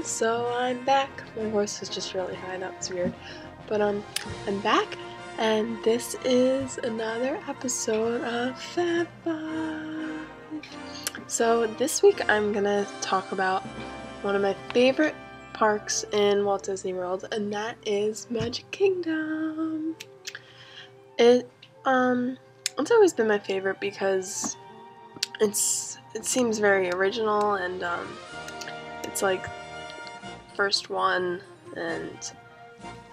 So I'm back. My voice was just really high, that was weird. But I'm back, and this is another episode of Fab 5. So this week I'm gonna talk about one of my favorite parks in Walt Disney World, and that is Magic Kingdom. It's always been my favorite because it seems very original, and it's like first one, and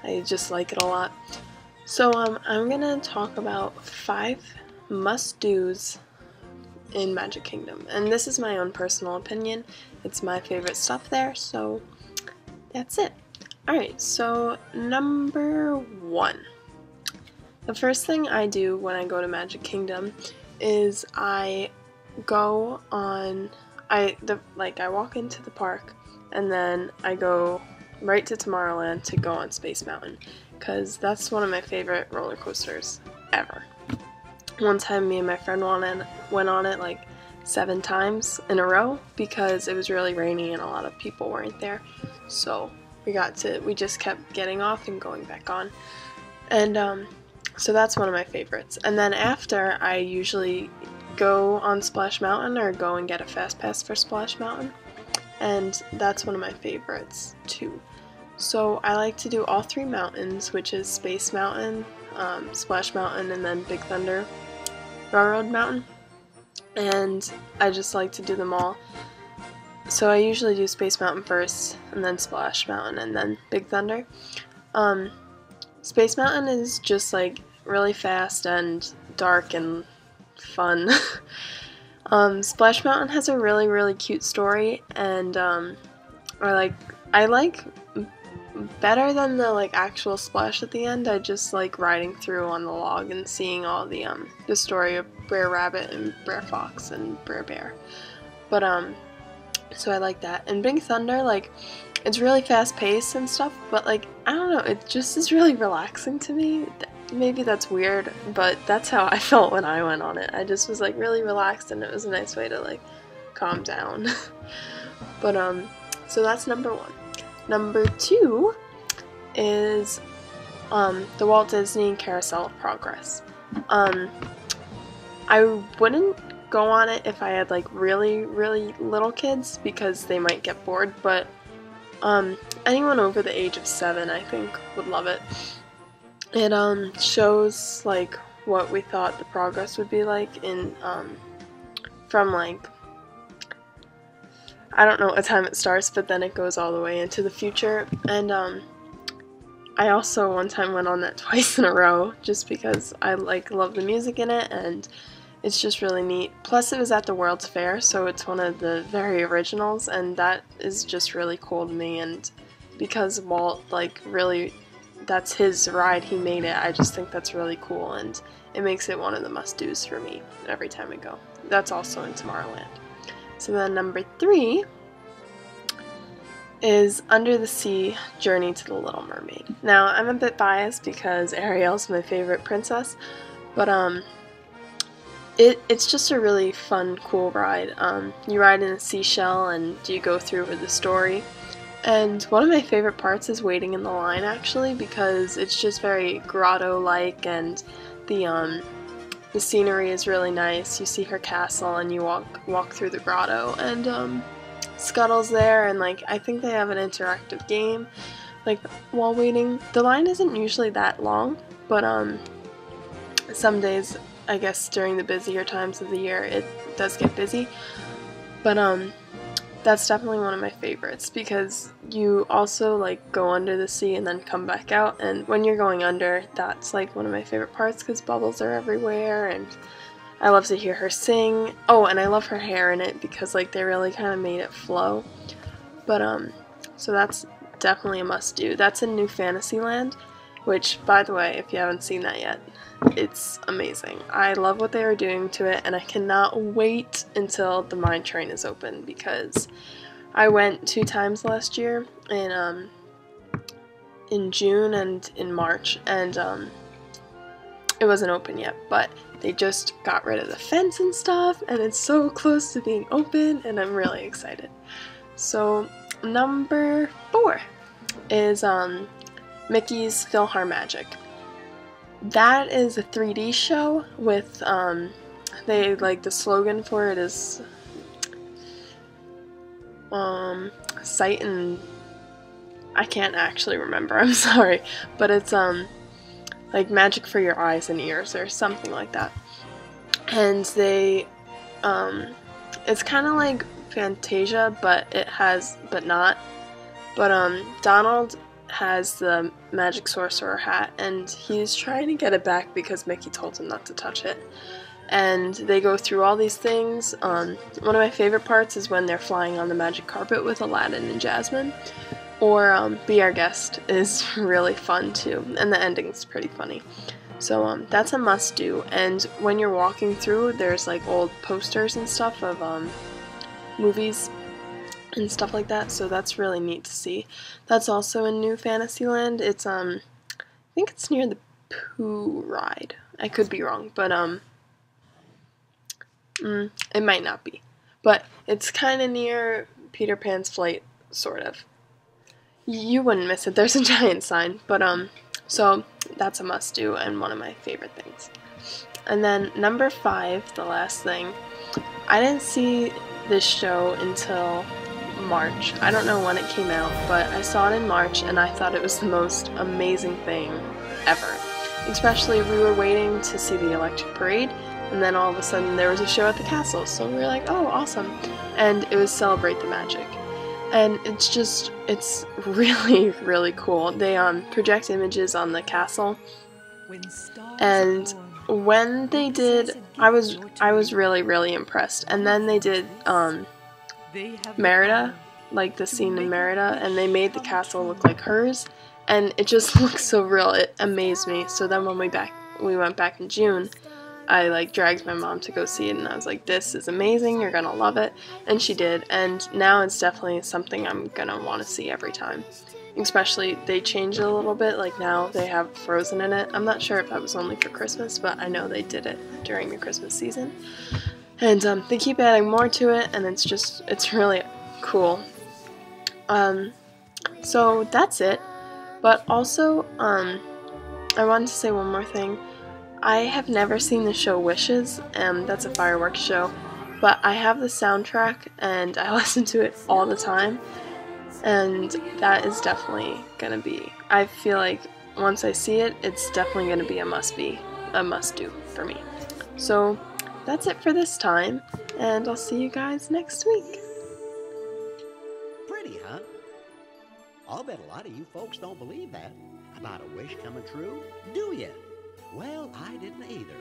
I just like it a lot. So I'm gonna talk about 5 must-dos in Magic Kingdom, and this is my own personal opinion. It's my favorite stuff there, so that's it. Alright, so number 1. The first thing I do when I go to Magic Kingdom is I go on, I walk into the park, and then I go right to Tomorrowland to go on Space Mountain, because that's one of my favorite roller coasters ever. One time me and my friend went on it like 7 times in a row because it was really rainy and a lot of people weren't there, so we just kept getting off and going back on, and so that's one of my favorites. And then after, I usually go on Splash Mountain or go and get a fast pass for Splash Mountain, and that's one of my favorites too. So I like to do all 3 mountains, which is Space Mountain, Splash Mountain, and then Big Thunder Railroad Mountain, and I just like to do them all. So I usually do Space Mountain first, and then Splash Mountain, and then Big Thunder. Space Mountain is just like really fast and dark and fun. Splash Mountain has a really, really cute story, and I like better than the like actual splash at the end. I just like riding through on the log and seeing all the story of Brer Rabbit and Brer Fox and Brer Bear. But so I like that. And Big Thunder, like, it's really fast paced and stuff, but like, I don't know, it just is really relaxing to me. Maybe that's weird, but that's how I felt when I went on it. I just was like really relaxed, and it was a nice way to like calm down. But so that's number 1. Number 2 is the Walt Disney Carousel of Progress. I wouldn't go on it if I had like really, really little kids because they might get bored, but anyone over the age of 7 I think would love it. It shows like what we thought the progress would be like in from like, I don't know what time it starts, but then it goes all the way into the future. And I also one time went on that twice in a row just because I like love the music in it, and it's just really neat. Plus it was at the World's Fair, so it's one of the very originals, and that is just really cool to me. And because Walt like really, that's his ride, he made it, I just think that's really cool, and it makes it one of the must-dos for me every time I go. That's also in Tomorrowland. So then number 3 is Under the Sea Journey to the Little Mermaid. Now I'm a bit biased because Ariel's my favorite princess, but it's just a really fun, cool ride. You ride in a seashell and you go through with the story. And one of my favorite parts is waiting in the line, actually, because it's just very grotto-like, and the scenery is really nice. You see her castle and you walk through the grotto, and Scuttle's there, and like I think they have an interactive game like while waiting. The line isn't usually that long, but some days, I guess during the busier times of the year, it does get busy. But that's definitely one of my favorites because you also like go under the sea and then come back out, and when you're going under, that's like one of my favorite parts because bubbles are everywhere, and I love to hear her sing. Oh, and I love her hair in it because like they really kind of made it flow. But so that's definitely a must-do. That's in New Fantasyland, which, by the way, if you haven't seen that yet, it's amazing. I love what they are doing to it, and I cannot wait until the mine train is open because I went 2 times last year in June and in March, and it wasn't open yet, but they just got rid of the fence and stuff, and it's so close to being open, and I'm really excited. So number 4 is Mickey's PhilharMagic. That is a 3D show with they like the slogan for it is sight and I can't actually remember, I'm sorry, but it's like magic for your eyes and ears or something like that. And they it's kind of like Fantasia, but Donald has the magic sorcerer hat, and he's trying to get it back because Mickey told him not to touch it. And they go through all these things. One of my favorite parts is when they're flying on the magic carpet with Aladdin and Jasmine. Or Be Our Guest is really fun too, and the ending's pretty funny. So that's a must-do. And when you're walking through, there's like old posters and stuff of movies and stuff like that, so that's really neat to see. That's also in New Fantasyland. It's I think it's near the Pooh ride. I could be wrong, but it might not be. But it's kind of near Peter Pan's flight, sort of. You wouldn't miss it. There's a giant sign, but so that's a must-do and one of my favorite things. And then number 5, the last thing, I didn't see this show until March. I don't know when it came out, but I saw it in March and I thought it was the most amazing thing ever. Especially we were waiting to see the Electric Parade, and then all of a sudden there was a show at the castle, so we were like, oh, awesome. And it was Celebrate the Magic. And it's really, really cool. They project images on the castle, and when they did, I was really, really impressed. And then they did Merida, like the scene in Merida, and they made the castle look like hers, and it just looks so real. It amazed me. So then when we went back in June, I like dragged my mom to go see it, and I was like, this is amazing, you're gonna love it. And she did, and now it's definitely something I'm gonna want to see every time. Especially they changed it a little bit, like now they have Frozen in it. I'm not sure if that was only for Christmas, but I know they did it during the Christmas season. And they keep adding more to it, and it's really cool. So that's it. But also, I wanted to say one more thing. I have never seen the show Wishes, and that's a fireworks show, but I have the soundtrack and I listen to it all the time, and that is definitely gonna be, I feel like once I see it, it's definitely gonna be a must-do for me. So that's it for this time, and I'll see you guys next week. Pretty, huh? I'll bet a lot of you folks don't believe that about a wish coming true, do ya? Well, I didn't either.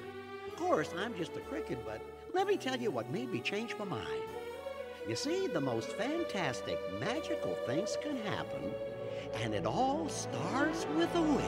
Of course, I'm just a cricket, but let me tell you what made me change my mind. You see, the most fantastic, magical things can happen, and it all starts with a wish.